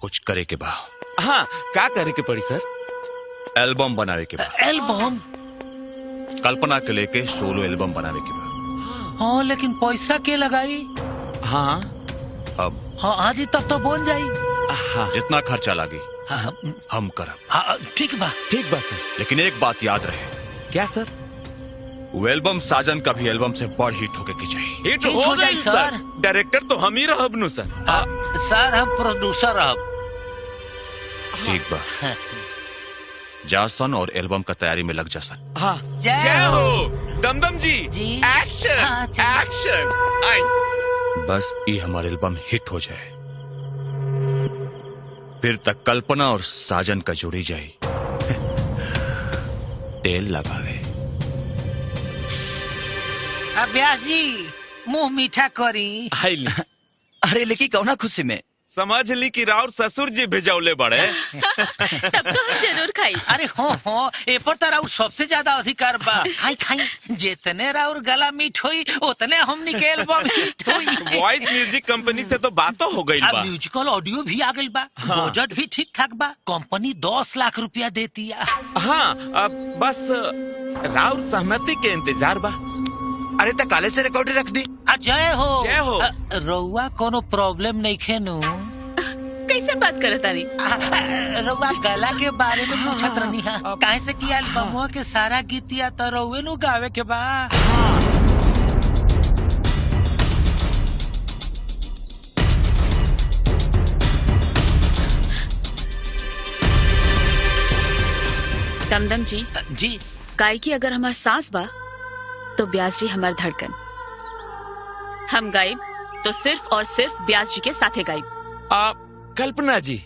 कुछ करे के बा। हाँ, का करे के पड़ी सर? एल्बम बनावे के बा। एल्बम? कल्पना के लेके सोलो एल्बम बनावे के बा। हाँ, लेकिन पैसा के लगाई? हाँ अब हाँ आज ही तब तो बन जाई। हाँ जितना खर्चा लागी हाँ, हम करब। हाँ, ठीक बा। ठीक बा सर। लेकिन एक बात याद रहे। क्या सर? वो एल्बम साजन का भी एल्बम से बड़ हिट होके की चाहिए। हिट हिट हो हो गई जाई, सर। सर। डायरेक्टर तो हम ही रहब नु सर। सर हम प्रोड्यूसर अब। ठीक बा, जासन और एल्बम का तैयारी में लग जासन। हाँ, जय जय हो। हो दमदम जी। जी। एक्शन हाँ, चलिए। एक्शन। आई। बस ये हमारा एल्बम हिट हो जाए, फिर तक कल्पना और साजन का जुड़ी जाए। तेल लगावे। व्यास जी मुंह मीठा करी। आइली। अरे लेकिन कौना खुशी में? समझ ली कि राउर ससुर जी भेजौले बड़े। तब तो हम जरूर खाई। अरे हो ए पर तो राउर सबसे ज्यादा अधिकार बा। खाई खाई, जितने राउर गला मीठ होई उतने हमनी के एल्बम हिट होई। वॉइस म्यूजिक कंपनी से तो बात तो हो गई बा। म्यूजिकल ऑडियो भी आ गई बा। बजट भी ठीक ठाक बा। कंपनी 10 लाख रुपया देती है। हाँ, अब बस राउर सहमति के इंतजार बा। अरे तो काले से रिकॉर्ड रख दी। जय हो। जय हो। रउआ कोनो प्रॉब्लम नहीं खेनू? कैसे बात करत तारी? रउआ गला के बारे में पूछत रहनी है। काहे से कि एल्बमवा के सारा गीतिया तो रउए नु गावे के बा। दमदम जी, जी गायकी अगर हमार सांस बा तो ब्यास जी हमार धड़कन। हम गायब तो सिर्फ और सिर्फ ब्यास जी के साथे गायब। कल्पना जी,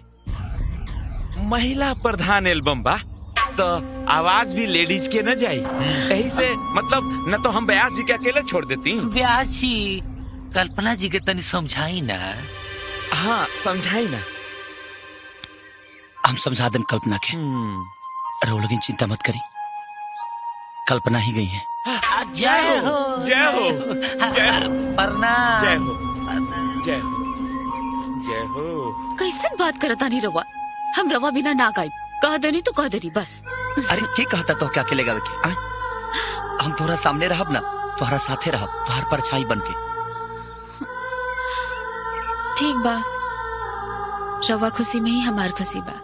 महिला प्रधान एल्बम बा तो आवाज भी लेडीज के न जाई। यही से मतलब न तो हम ब्यास जी के अकेले छोड़ देती। ब्यास जी कल्पना जी के तनी समझाई ना। हाँ समझाई ना। हम समझा दें कल्पना के। रो लेकिन चिंता मत करी, कल्पना ही गई है। जय हो। जय हो। जय हो। प्रणाम। जय हो। जय हो। जय हो। कैसन बात करता नहीं रवा? हम रवा बिना ना गायब। कह देनी तो कह देनी बस। अरे के कहता तो क्या अकेले गावे के? हम तोरा सामने रहब ना, तोहरा साथे रहब, तोहर परछाई बन के। ठीक बा, रवा खुशी में ही हमार खुशी बा।